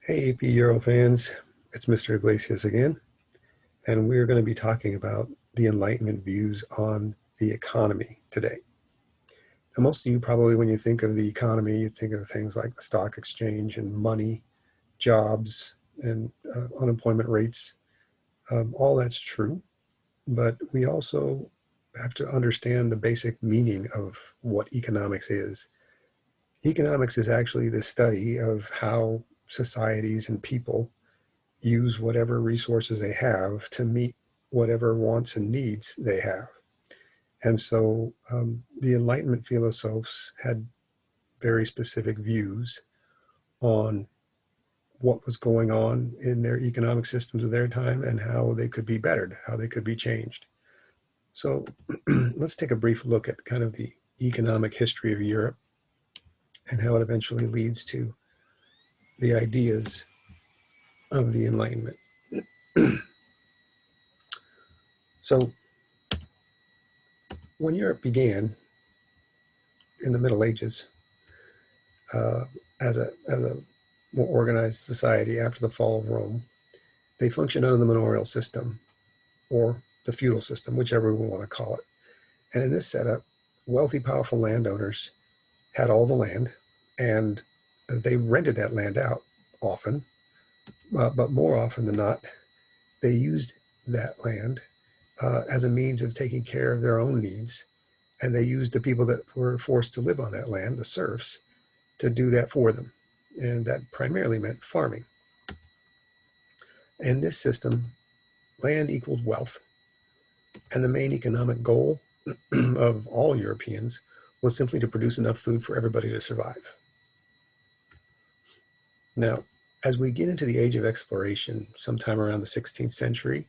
Hey, AP Euro fans, it's Mr. Iglesias again, and we're going to be talking about the Enlightenment views on the economy today. Now, most of you probably, when you think of the economy, you think of things like the stock exchange and money, jobs, and unemployment rates. All that's true, but we also have to understand the basic meaning of what economics is. Economics is actually the study of how societies and people use whatever resources they have to meet whatever wants and needs they have. And so the Enlightenment philosophers had very specific views on what was going on in their economic systems of their time and how they could be bettered, how they could be changed. So let's take a brief look at kind of the economic history of Europe and how it eventually leads to the ideas of the Enlightenment. So when Europe began in the Middle Ages, uh, as a more organized society after the fall of Rome, they functioned under the manorial system or the feudal system, whichever we want to call it. And in this setup, wealthy, powerful landowners had all the land, and they rented that land out often, but more often than not, they used that land as a means of taking care of their own needs. And they used the people that were forced to live on that land, the serfs, to do that for them. And that primarily meant farming. In this system, land equaled wealth. And the main economic goal of all Europeans was simply to produce enough food for everybody to survive. Now, as we get into the age of exploration, sometime around the 16th century,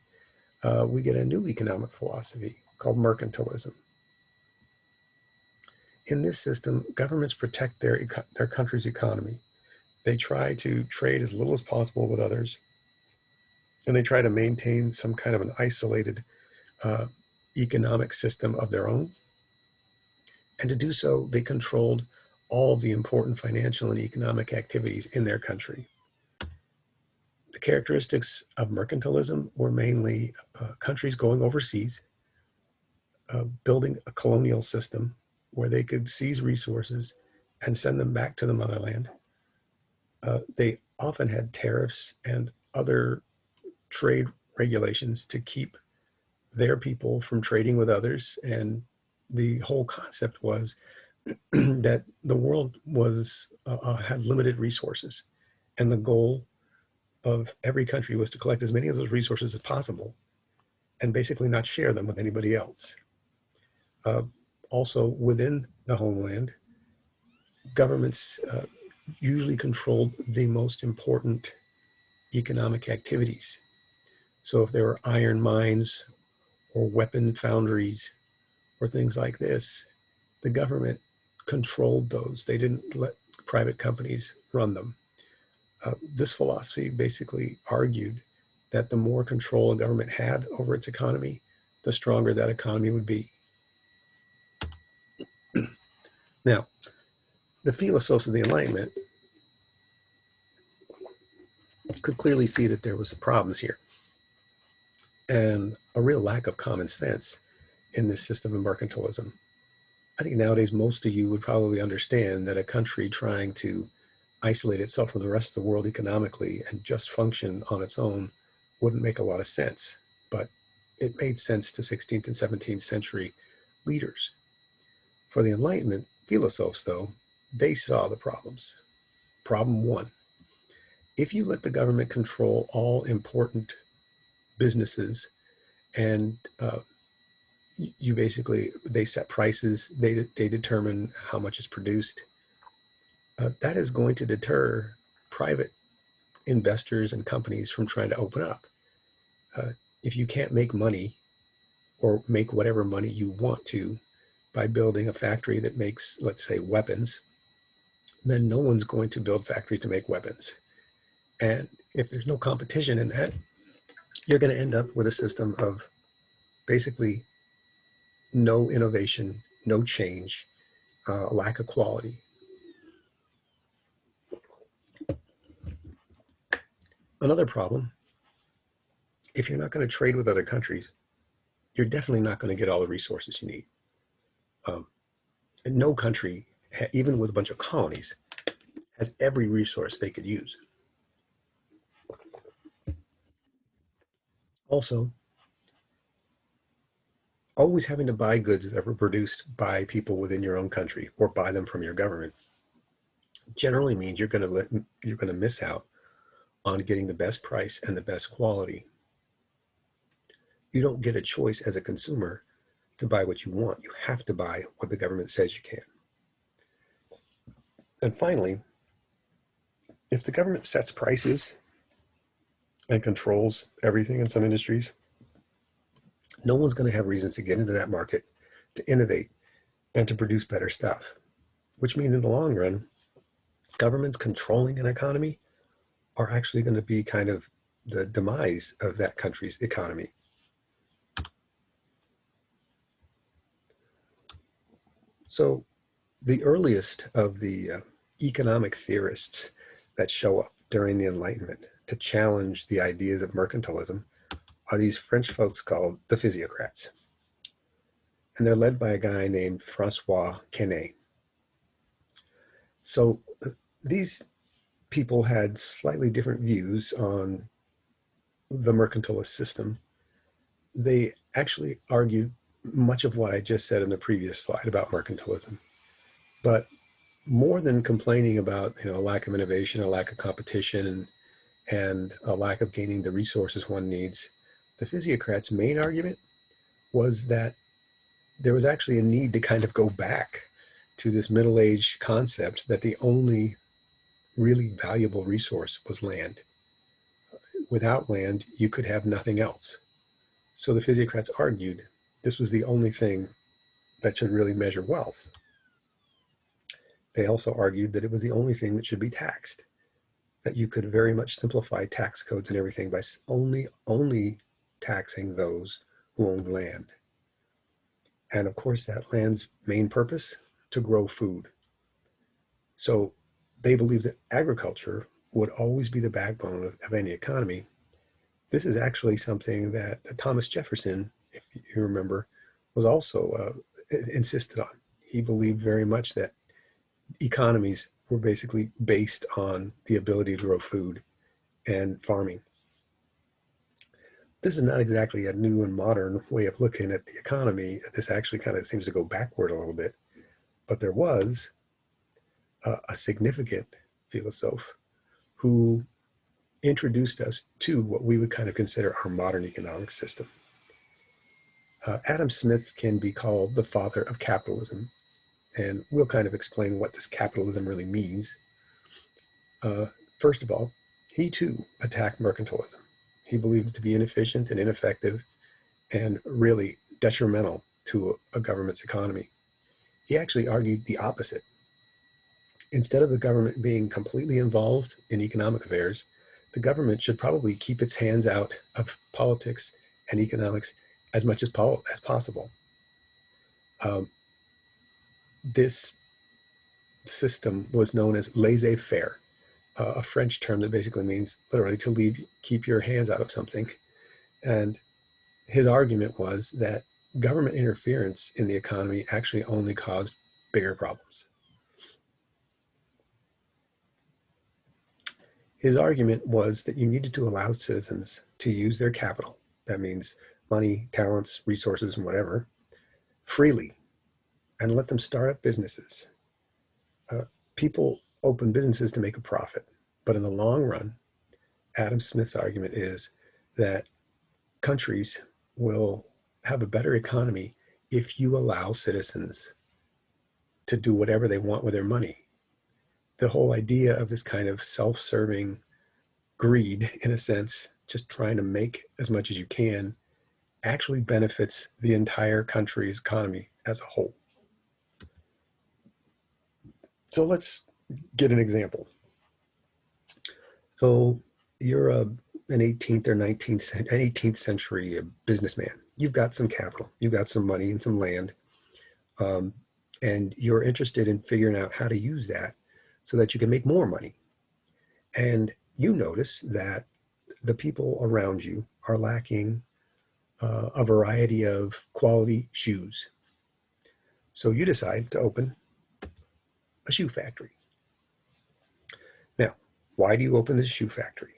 we get a new economic philosophy called mercantilism. In this system, governments protect their country's economy. They try to trade as little as possible with others, and they try to maintain some kind of an isolated uh, economic system of their own. And to do so, they controlled all of the important financial and economic activities in their country. The characteristics of mercantilism were mainly countries going overseas, building a colonial system where they could seize resources and send them back to the motherland. They often had tariffs and other trade regulations to keep their people from trading with others. And the whole concept was that the world had limited resources, and the goal of every country was to collect as many of those resources as possible and basically not share them with anybody else. Uh, Also, within the homeland, governments usually controlled the most important economic activities. So if there were iron mines or weapon foundries or things like this, the government controlled those. They didn't let private companies run them. This philosophy basically argued that the more control a government had over its economy, the stronger that economy would be. Now, the philosophers of the Enlightenment could clearly see that there was problems here and a real lack of common sense in this system of mercantilism. I think nowadays most of you would probably understand that a country trying to isolate itself from the rest of the world economically and just function on its own wouldn't make a lot of sense. But it made sense to 16th and 17th century leaders. For the Enlightenment philosophers, though, they saw the problems. Problem one: if you let the government control all important businesses and you basically, they set prices, they determine how much is produced, that is going to deter private investors and companies from trying to open up. Uh, if you can't make money or make whatever money you want to by building a factory that makes, let's say, weapons, then no one's going to build factories to make weapons. And if there's no competition in that, you're going to end up with a system of basically no innovation, no change, lack of quality. Another problem, if you're not going to trade with other countries, you're definitely not going to get all the resources you need. Um, and no country, even with a bunch of colonies, has every resource they could use. Also, always having to buy goods that were produced by people within your own country or buy them from your government generally means you're going to miss out on getting the best price and the best quality. You don't get a choice as a consumer to buy what you want. You have to buy what the government says you can. And finally, if the government sets prices and controls everything in some industries, no one's going to have reasons to get into that market, to innovate, and to produce better stuff, which means in the long run, governments controlling an economy are actually going to be kind of the demise of that country's economy. So the earliest of the economic theorists that show up during the Enlightenment to challenge the ideas of mercantilism are these French folks called the physiocrats. And they're led by a guy named Francois Quesnay. So these people had slightly different views on the mercantilist system. They actually argued much of what I just said in the previous slide about mercantilism. But more than complaining about a lack of innovation, a lack of competition, and a lack of gaining the resources one needs, the physiocrats' main argument was that there was actually a need to kind of go back to this middle-age concept that the only really valuable resource was land. Without land, you could have nothing else. So the physiocrats argued this was the only thing that should really measure wealth. They also argued that it was the only thing that should be taxed, that you could very much simplify tax codes and everything by only taxing those who owned land. And of course, that land's main purpose, to grow food. So they believed that agriculture would always be the backbone of any economy. This is actually something that Thomas Jefferson, if you remember, was also insisted on. He believed very much that economies were basically based on the ability to grow food and farming. This is not exactly a new and modern way of looking at the economy. This actually kind of seems to go backward a little bit. But there was a significant philosopher who introduced us to what we would kind of consider our modern economic system. Adam Smith can be called the father of capitalism, and we'll kind of explain what this capitalism really means. First of all, he too attacked mercantilism. He believed it to be inefficient and ineffective and really detrimental to a government's economy. He actually argued the opposite. Instead of the government being completely involved in economic affairs, the government should probably keep its hands out of politics and economics as much as possible. This system was known as laissez-faire, a French term that basically means literally to keep your hands out of something. And his argument was that government interference in the economy actually only caused bigger problems. His argument was that you needed to allow citizens to use their capital, that means money, talents, resources, and whatever, freely, and let them start up businesses. People open businesses to make a profit, but in the long run, Adam Smith's argument is that countries will have a better economy if you allow citizens to do whatever they want with their money. The whole idea of this kind of self-serving greed, in a sense, just trying to make as much as you can, actually benefits the entire country's economy as a whole. So let's get an example. So you're an 18th or 18th century businessman. You've got some capital, you've got some money and some land, and you're interested in figuring out how to use that so that you can make more money. And you notice that the people around you are lacking a variety of quality shoes. So you decide to open a shoe factory. Now, why do you open this shoe factory?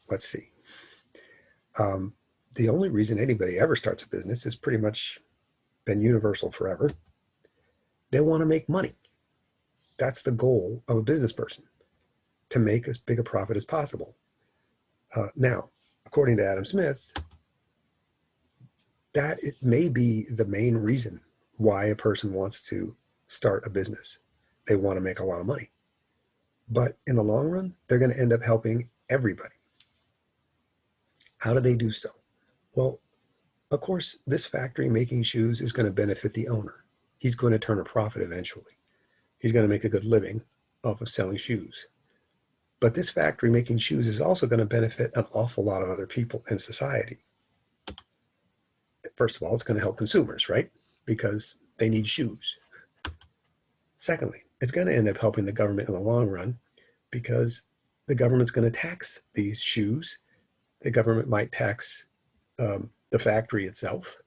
Let's see. The only reason anybody ever starts a business has pretty much been universal forever. They want to make money. That's the goal of a business person, to make as big a profit as possible. Now, according to Adam Smith, that it may be the main reason why a person wants to start a business. They want to make a lot of money. But in the long run, they're going to end up helping everybody. How do they do so? Well, of course, this factory making shoes is going to benefit the owner. He's going to turn a profit eventually. He's going to make a good living off of selling shoes. But this factory making shoes is also going to benefit an awful lot of other people in society. First of all, it's going to help consumers, right? Because they need shoes. Secondly, it's going to end up helping the government in the long run, because the government's going to tax these shoes. The government might tax the factory itself.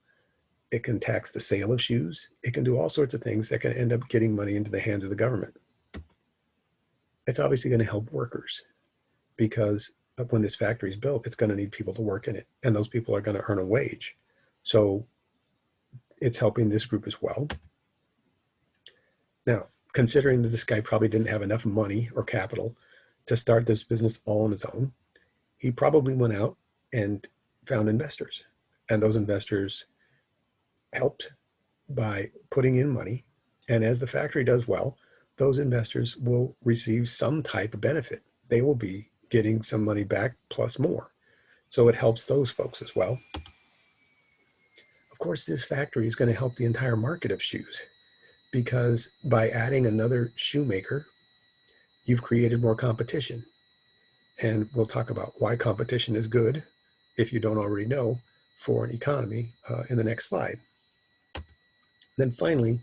It can tax the sale of shoes. It can do all sorts of things that can end up getting money into the hands of the government. It's obviously going to help workers, because when this factory is built, it's going to need people to work in it, and those people are going to earn a wage. So it's helping this group as well. Now, considering that this guy probably didn't have enough money or capital to start this business all on his own, he probably went out and found investors. And those investors helped by putting in money. And as the factory does well, those investors will receive some type of benefit. They will be getting some money back plus more. So it helps those folks as well. Of course, this factory is going to help the entire market of shoes, because by adding another shoemaker, you've created more competition. And we'll talk about why competition is good, if you don't already know, for an economy in the next slide. Then finally,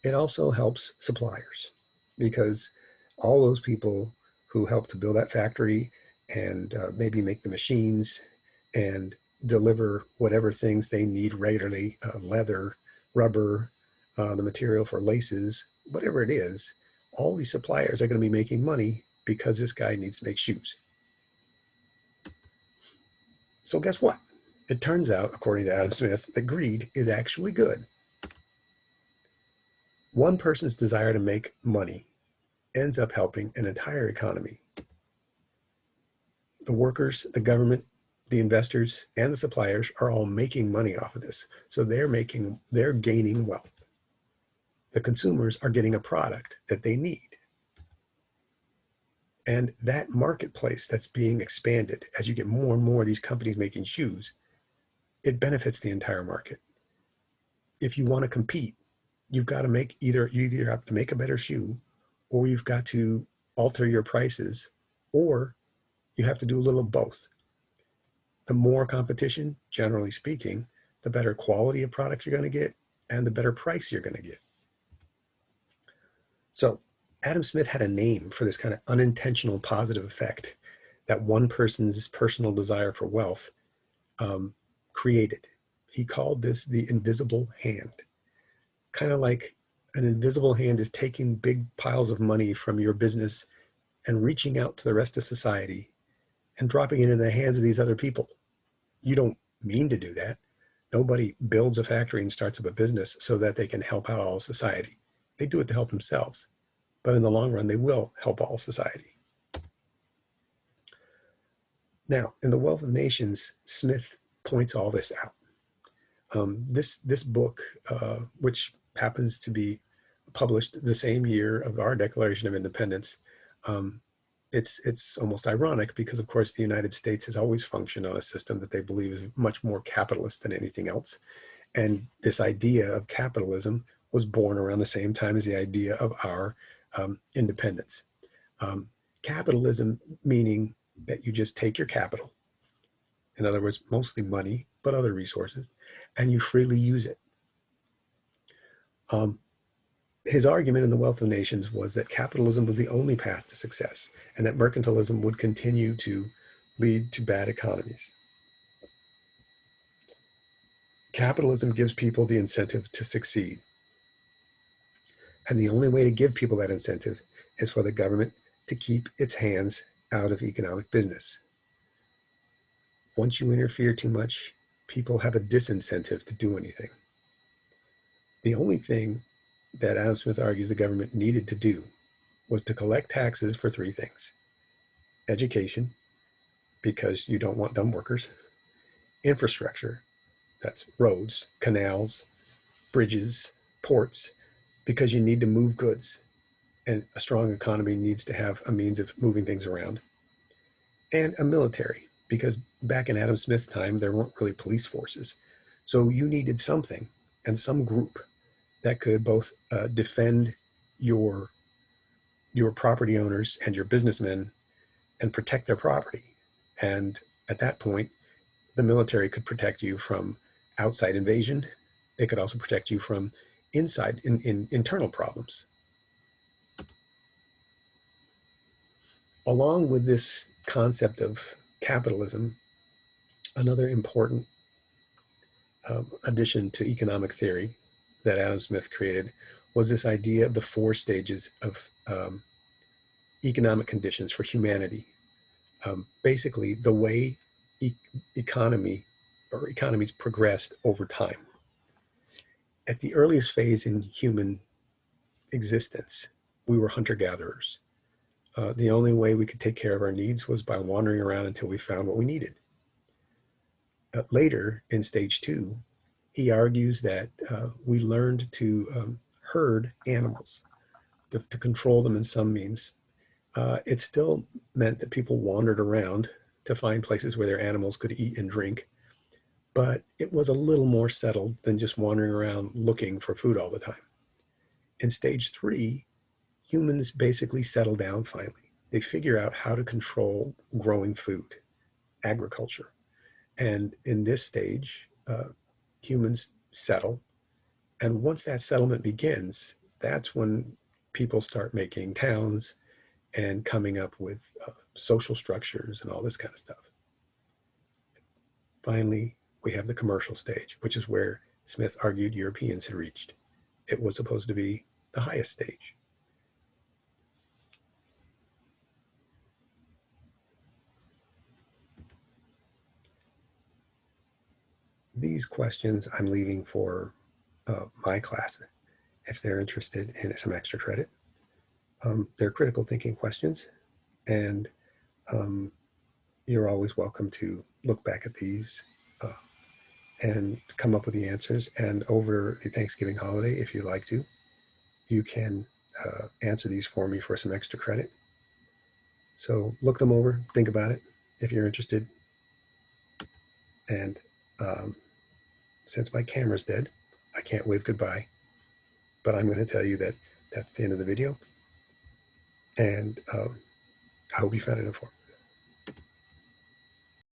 it also helps suppliers, because all those people who help to build that factory and maybe make the machines and deliver whatever things they need regularly, leather, rubber, the material for laces, whatever it is, all these suppliers are going to be making money because this guy needs to make shoes. So guess what? It turns out, according to Adam Smith, that greed is actually good. One person's desire to make money ends up helping an entire economy. The workers, the government, the investors, and the suppliers are all making money off of this. So they're gaining wealth. The consumers are getting a product that they need. And that marketplace that's being expanded as you get more and more of these companies making shoes, it benefits the entire market. If you want to compete, you've got to you either have to make a better shoe, or you've got to alter your prices, or you have to do a little of both. The more competition, generally speaking, the better quality of products you're going to get, and the better price you're going to get. So Adam Smith had a name for this kind of unintentional positive effect that one person's personal desire for wealth created. He called this the invisible hand. Kind of like an invisible hand is taking big piles of money from your business and reaching out to the rest of society and dropping it in the hands of these other people. You don't mean to do that. Nobody builds a factory and starts up a business so that they can help out all society. They do it to help themselves. But in the long run, they will help all society. Now, in The Wealth of Nations, Smith points all this out. This book, which happens to be published the same year of our Declaration of Independence, it's almost ironic, because, of course, the United States has always functioned on a system that they believe is much more capitalist than anything else. And this idea of capitalism was born around the same time as the idea of our independence. Capitalism meaning that you just take your capital, in other words, mostly money, but other resources, and you freely use it. his argument in The Wealth of Nations was that capitalism was the only path to success and that mercantilism would continue to lead to bad economies. Capitalism gives people the incentive to succeed. And the only way to give people that incentive is for the government to keep its hands out of economic business. Once you interfere too much, people have a disincentive to do anything. The only thing that Adam Smith argues the government needed to do was to collect taxes for three things: education, because you don't want dumb workers; infrastructure, that's roads, canals, bridges, ports, because you need to move goods, and a strong economy needs to have a means of moving things around; and a military, because back in Adam Smith's time, there weren't really police forces. So you needed something and some group that could both defend your your property owners and your businessmen and protect their property. And at that point, the military could protect you from outside invasion. They could also protect you from in internal problems. Along with this concept of capitalism, another important addition to economic theory that Adam Smith created was this idea of the four stages of economic conditions for humanity. Basically, the way economy or economies progressed over time. At the earliest phase in human existence, we were hunter-gatherers. The only way we could take care of our needs was by wandering around until we found what we needed. Later, in stage two, he argues that we learned to herd animals, to control them in some means. It still meant that people wandered around to find places where their animals could eat and drink, but it was a little more settled than just wandering around looking for food all the time. In stage three, humans basically settle down finally. They figure out how to control growing food, agriculture. And in this stage, humans settle. And once that settlement begins, that's when people start making towns and coming up with social structures and all this kind of stuff. Finally, we have the commercial stage, which is where Smith argued Europeans had reached. It was supposed to be the highest stage. These questions I'm leaving for my class if they're interested in some extra credit. They're critical thinking questions, and you're always welcome to look back at these and come up with the answers. And over the Thanksgiving holiday, if you like to, you can answer these for me for some extra credit. So look them over, think about it if you're interested. And since my camera's dead, I can't wave goodbye, but I'm going to tell you that that's the end of the video. And I hope you found it informative.